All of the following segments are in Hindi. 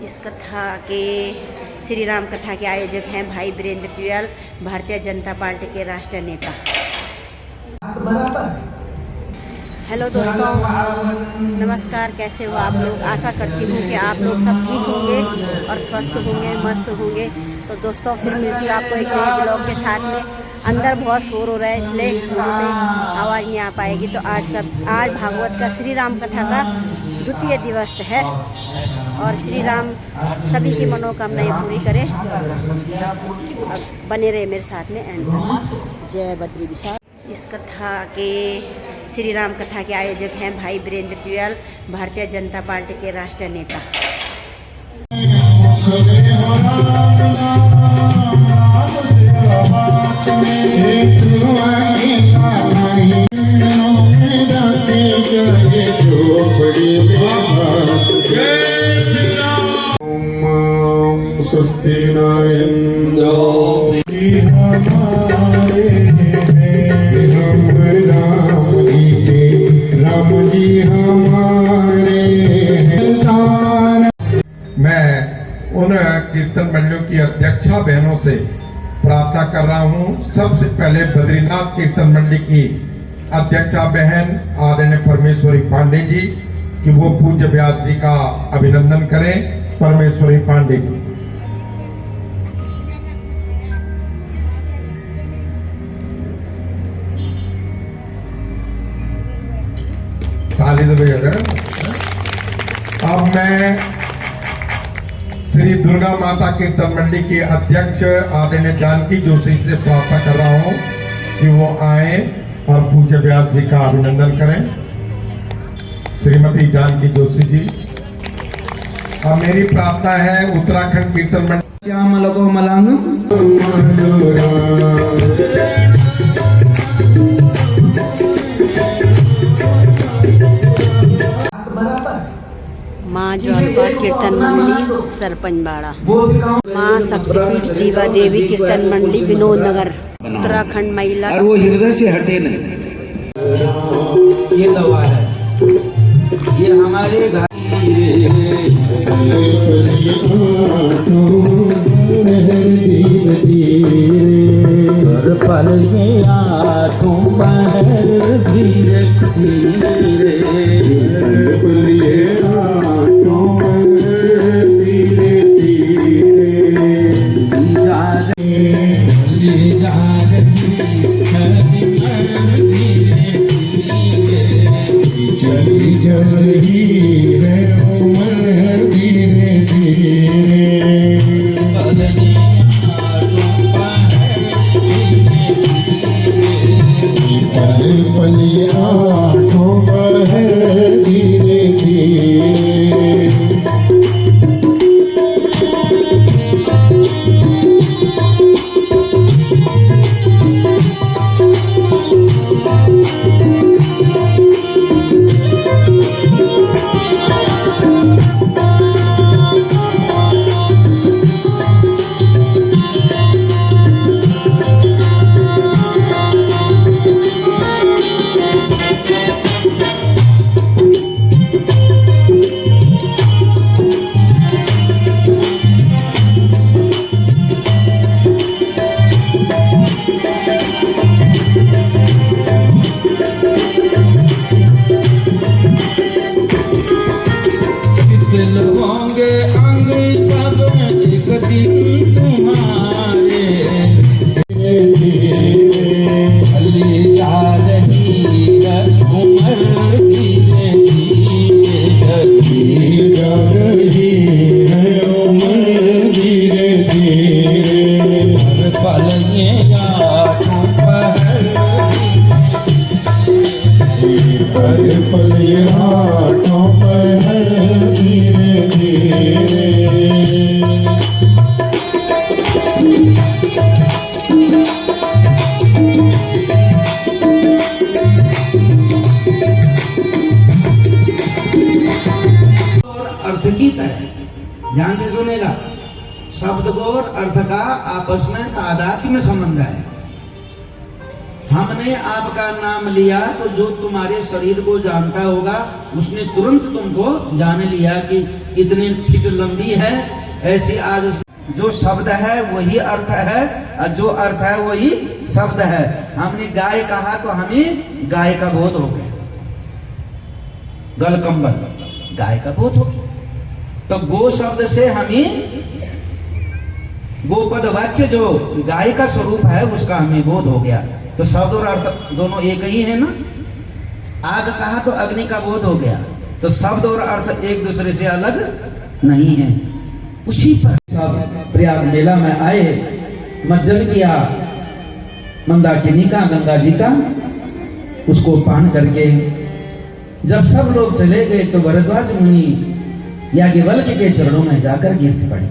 इस कथा के श्री राम कथा के आयोजक हैं भाई वीरेंद्र जुयाल, भारतीय जनता पार्टी के राष्ट्रीय नेता। हेलो दोस्तों, नमस्कार। कैसे हो आप लोग? आशा करती हूँ कि आप लोग सब ठीक होंगे और स्वस्थ होंगे, मस्त होंगे। तो दोस्तों फिर मिलती हूँ आपको एक नए ब्लॉग के साथ में। अंदर बहुत शोर हो रहा है इसलिए वहाँ पे आवाज़ नहीं आ पाएगी। तो आज भागवत का श्री राम कथा का द्वितीय दिवस है और श्री राम सभी की मनोकामनाएं पूरी करें। अब बने रहे मेरे साथ में एंड तक। जय बद्री विशाल। इस कथा के श्री राम कथा के आयोजक हैं भाई वीरेंद्र जुयाल, भारतीय जनता पार्टी के राष्ट्रीय नेता। स्वस्ति न इंद्रो राम जी हमारे। मैं उन कीर्तन मंडलियों की अध्यक्षा बहनों से प्रार्थना कर रहा हूं। सबसे पहले बद्रीनाथ कीर्तन मंडली की अध्यक्षा बहन आदरणीय परमेश्वरी पांडे जी कि वो पूज्य व्यास जी का अभिनंदन करें। परमेश्वरी पांडे जी। ताली दो भैया। अब मैं श्री दुर्गा माता कीर्तन मंडली के अध्यक्ष आदरणीय जानकी जोशी से प्रार्थना कर रहा हूं कि वो आए और पूज्य व्यास जी का अभिनंदन करें। श्रीमती जानकी जोशी जी। अब मेरी प्रार्थना है उत्तराखंड कीर्तन मंडली श्याम लगो मलांग माँ ज्वालपा कीर्तन मंडली सरपंच बाड़ा, माँ शक्तिपीठ दीवा देवी कीर्तन मंडली विनोद नगर, उत्तराखंड महिला। और वो हृदय से हटे नहीं। ये दवा है, ये हमारे घर पल में आठों पहर धीरे धीरे ध्यान से सुनेगा। शब्द को और अर्थ का आपस में तादात्म्य संबंध है। हमने आपका नाम लिया तो जो तुम्हारे शरीर को जानता होगा उसने तुरंत तुमको जान लिया कि इतनी फीट लंबी है। ऐसी आज जो शब्द है वही अर्थ है और जो अर्थ है वही शब्द है। हमने गाय कहा तो हमें गाय का बोध हो गया, गलकंबल गाय का बोध हो गया। तो गो शब्द से हमें गोपद वाच्य जो गाय का स्वरूप है उसका हमें बोध हो गया। तो शब्द और अर्थ दोनों एक ही है ना। आग कहा तो अग्नि का बोध हो गया। तो शब्द और अर्थ एक दूसरे से अलग नहीं है। उसी पर सब प्रयाग मेला में आए, मज्जन किया मंदाकिनी का, गंगा जी का, उसको पान करके जब सब लोग चले गए तो भरद्वाज मुनि याज्ञवल्क्य के चरणों में जाकर गिर पड़े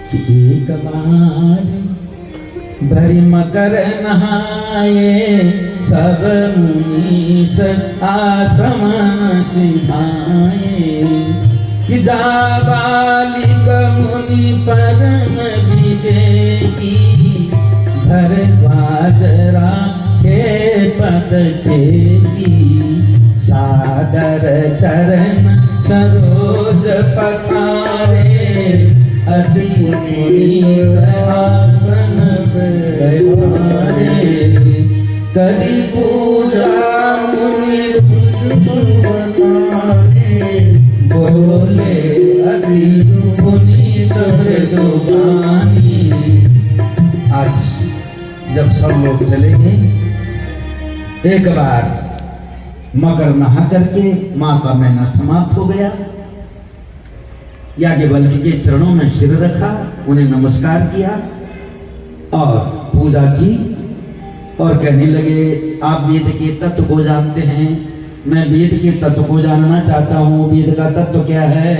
कि एक बार भरी मकर नहाए सब मुनीष आश्रम सिधाए कि जाबालिक मुनि परम विवेकी भरद्वाज राखे पद टेकी सादर चरण सरोज पखारे अति पुनीत आसन बैठारे करी पूजा मुनि बोले अति पुनीत हृदयानी। आज जब सब लोग चले गए, एक बार मकर नहा करके मां का महीना समाप्त हो गया। याज्ञवल्क्य के चरणों में सिर रखा, उन्हें नमस्कार किया और पूजा की और कहने लगे आप वेद के तत्व को जानते हैं, मैं वेद के तत्व को जानना चाहता हूं। वेद का तत्व क्या है?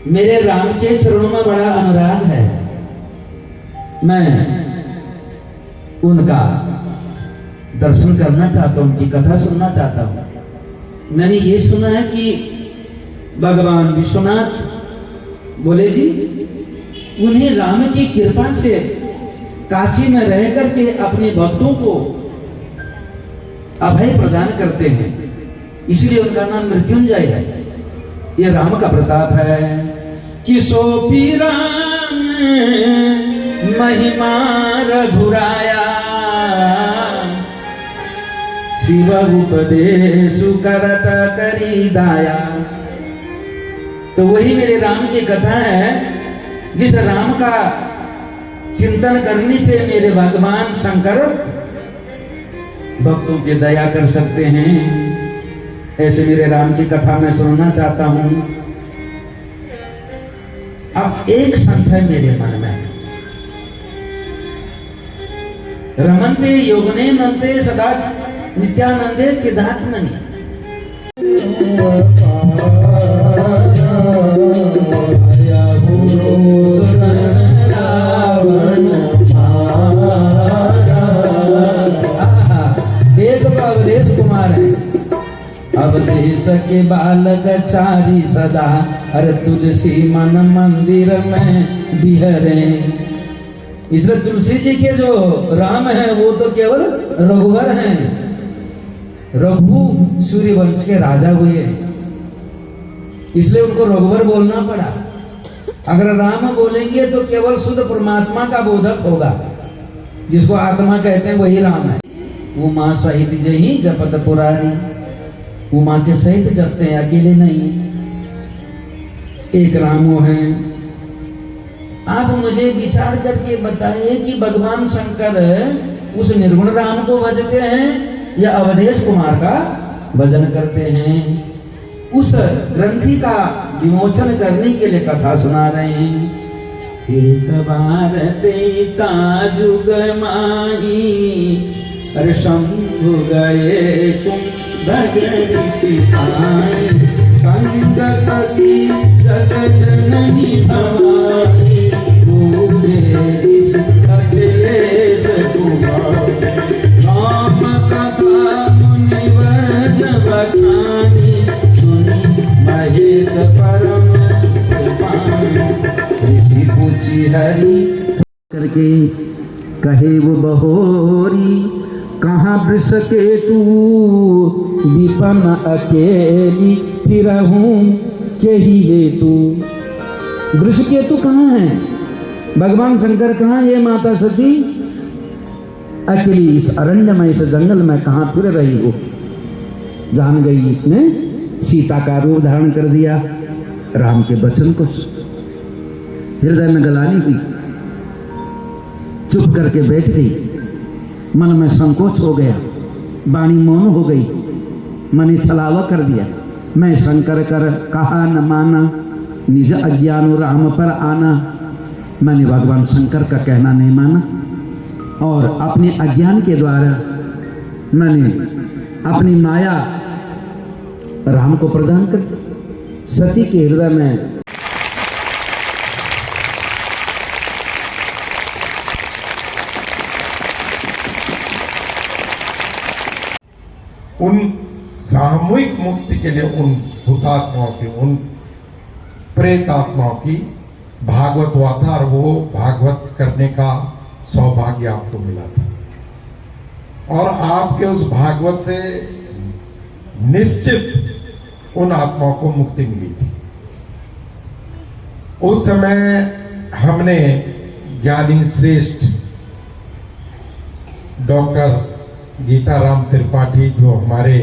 मेरे राम के चरणों में बड़ा अनुराग है, मैं उनका दर्शन करना चाहता हूं, उनकी कथा सुनना चाहता हूं। मैंने ये सुना है कि भगवान विश्वनाथ बोले जी उन्हें राम की कृपा से काशी में रह करके अपने भक्तों को अभय प्रदान करते हैं, इसलिए उनका नाम मृत्युंजय है। ये राम का प्रताप है कि सोपी राम महिमा रघुराया शिव उपदेश करत करी दाया। तो वही मेरे राम की कथा है, जिस राम का चिंतन करने से मेरे भगवान शंकर भक्तों की दया कर सकते हैं। ऐसे मेरे राम की कथा मैं सुनना चाहता हूं। अब एक संशय मेरे मन में है, रमन्ते योगने मनते सदा नित्यानंदे चिदात्मनि। एक अवधेश कुमार है, अवधेश के बालक चारी सदा अरे तुलसी मन मंदिर में बिहरे। इसलिए तुलसी जी के जो राम है वो तो केवल रघुवर हैं, रघु सूर्य वंश के राजा हुए, इसलिए उनको रघुवर बोलना पड़ा। अगर राम बोलेंगे तो केवल शुद्ध परमात्मा का बोधक होगा, जिसको आत्मा कहते हैं वही राम है। उमा सहित जही जपत पुरारी, उमा के सहित जपते हैं, अकेले नहीं। एक रामो है। आप मुझे विचार करके बताइए कि भगवान शंकर उस निर्गुण राम को भजते हैं या अवधेश कुमार का भजन करते हैं। उस ग्रंथि का विमोचन करने के लिए कथा सुना रहे हैं। एक बार तेता जुग माही अरे शंभु गए कुंभ सिपाही संग सती सत जननी भवानी पूजे इस अखिलेश कुमार राम कथा मुनिवर बखानी सुनी महेश परम सुखपानी। ऋषि पूछी हरि करके कहे वो बहोरी, कहाँ वृष के तू विपन अकेली, फिरहूं के ही हेतु। वृष केतु कहाँ है, भगवान शंकर कहाँ है, माता सती अकेली इस अरण्य में, इस जंगल में कहाँ फिर रही हो। जान गई इसने सीता का रूप धारण कर दिया। राम के वचन को हृदय में गलानी हुई, चुप करके बैठ गई। मन में संकोच हो गया, वाणी मौन हो गई, मन छलावा कर दिया। मैं शंकर कर कहा न माना, निज अज्ञान राम पर आना। मैंने भगवान शंकर का कहना नहीं माना और अपने अज्ञान के द्वारा मैंने अपनी माया राम को प्रदान कर दी। सती के हृदय में उन सामूहिक मुक्ति के लिए उन हुतात्माओं की, उन प्रेत आत्माओं की भागवत हुआ था और वो भागवत करने का सौभाग्य आपको मिला था। और आपके उस भागवत से निश्चित उन आत्माओं को मुक्ति मिली थी। उस समय हमने ज्ञानी श्रेष्ठ डॉक्टर गीताराम त्रिपाठी, जो हमारे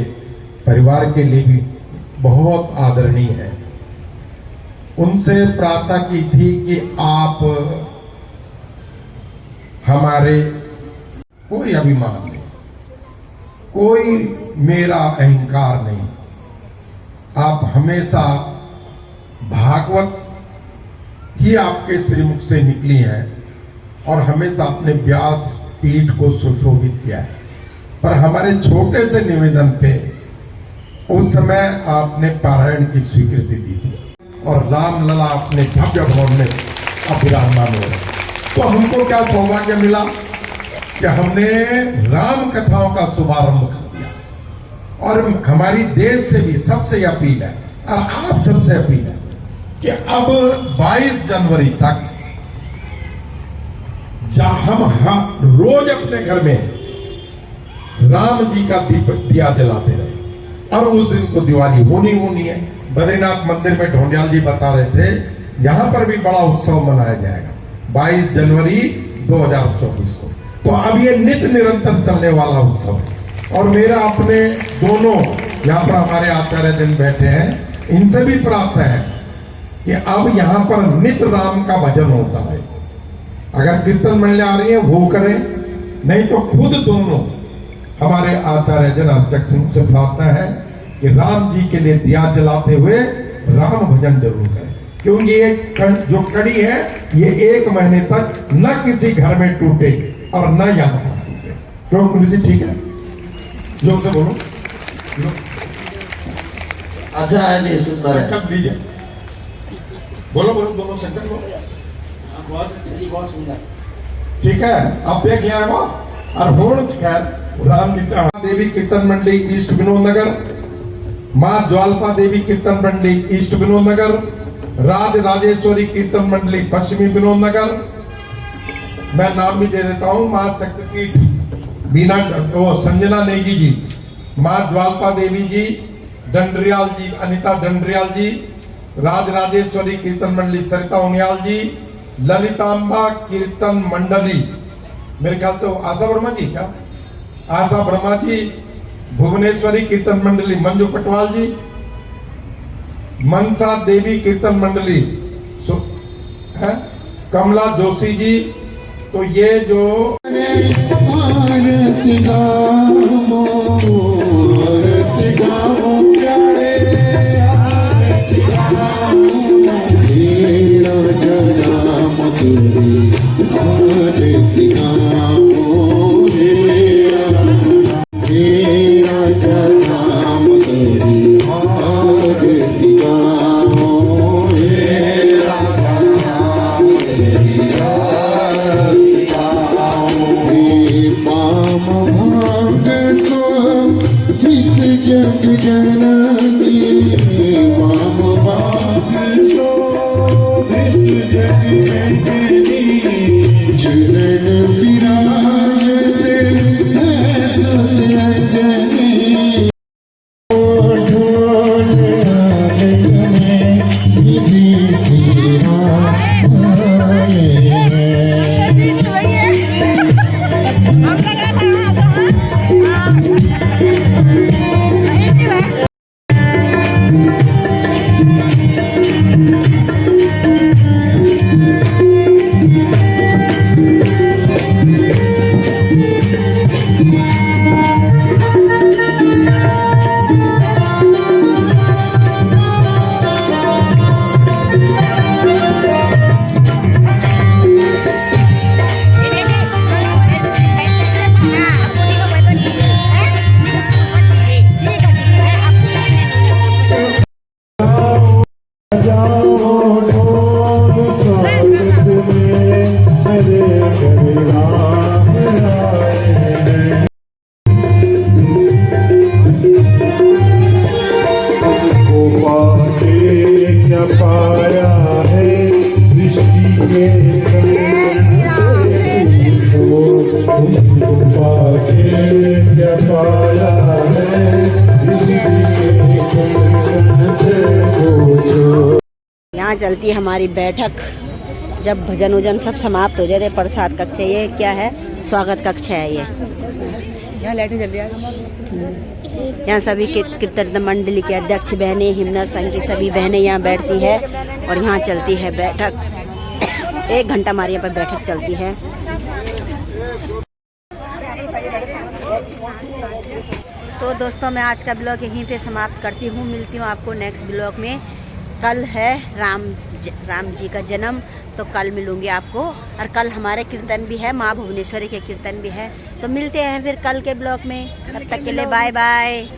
परिवार के लिए भी बहुत आदरणीय है, उनसे प्रार्थना की थी कि आप हमारे कोई अभिमान नहीं, कोई मेरा अहंकार नहीं, आप हमेशा भागवत ही आपके श्रीमुख से निकली है और हमेशा अपने व्यास पीठ को सुशोभित किया है। पर हमारे छोटे से निवेदन पे उस समय आपने पारायण की स्वीकृति दी थी और रामलला अपने भव्य भवन में अभिरामान हो रहे। तो हमको क्या सौभाग्य मिला कि हमने राम कथाओं का शुभारंभ कर दिया। और हमारी देश से भी सबसे अपील है और आप सबसे अपील है कि अब 22 जनवरी तक हम रोज अपने घर में राम जी का दिया जलाते रहे और उस दिन को दिवाली होनी है। बद्रीनाथ मंदिर में ढोंडियाल जी बता रहे थे यहां पर भी बड़ा उत्सव मनाया जाएगा 22 जनवरी 2024 को। तो अब ये नित्य निरंतर चलने वाला उत्सव है। और मेरा अपने दोनों यहाँ पर हमारे आचार्य दिन बैठे हैं, इनसे भी प्रार्थना है कि अब यहाँ पर नित्य राम का भजन होता है। अगर कीर्तन मंडली आ रही है वो करें, नहीं तो खुद दोनों हमारे आचार्य जन अर्चक से प्रार्थना है कि राम जी के लिए दिया जलाते हुए राम भजन जरूर करें, क्योंकि ये जो कड़ी है ये 1 महीने तक न किसी घर में टूटे और न यहाँ पर टूटे। क्यों गुरु जी, ठीक है? जोर से बोलो। अच्छा है जी, सुंदर है। कब लीजिए, बोलो बोलो दोनों सेंटर बोलो। बहुत सुंदर, ठीक है। अब देख लिया वो और होड़ खैर राम जी देवी कीर्तन मंडली ईस्ट विनोद नगर, मां ज्वाल्पा देवी कीर्तन मंडली ईस्ट विनोद नगर, राज राजेश्वरी कीर्तन मंडली पश्चिमी विनोद नगर। मैं नाम भी दे देता हूं, मां शक्तिपीठ बीना संजना नेगी जी, मां ज्वाल्पा देवी जी, डंडरियाल जी, अनिता डंडरियाल जी, राज राजेश्वरी कीर्तन मंडली सरिता उनियाल जी, ललितांबा कीर्तन मंडली मेरे ख्याल तो आशा वर्मा जी, क्या आशा वर्मा जी, भुवनेश्वरी कीर्तन मंडली मंजू पटवाल जी, मनसा देवी कीर्तन मंडली है कमला जोशी जी। तो ये जो चरण श्री राम आए हैं। क्या पाया है सृष्टि के क्या पाया है यहाँ चलती है हमारी बैठक। जब भजन उजन सब समाप्त हो जाते प्रसाद कक्ष है। ये क्या है? स्वागत कक्ष है ये। यहाँ लाइटें जल रही है। यहाँ सभी कीर्तन मंडली के अध्यक्ष बहनें, हिमना संघ की सभी बहनें यहाँ बैठती है और यहाँ चलती है बैठक। 1 घंटा हमारे यहाँ पर बैठक चलती है। तो दोस्तों मैं आज का ब्लॉग यहीं पे समाप्त करती हूँ। मिलती हूँ आपको नेक्स्ट ब्लॉग में। कल है राम जी का जन्म, तो कल मिलूंगी आपको। और कल हमारे कीर्तन भी है, माँ भुवनेश्वरी के कीर्तन भी है। तो मिलते हैं फिर कल के ब्लॉग में। तब तक के लिए बाय बाय।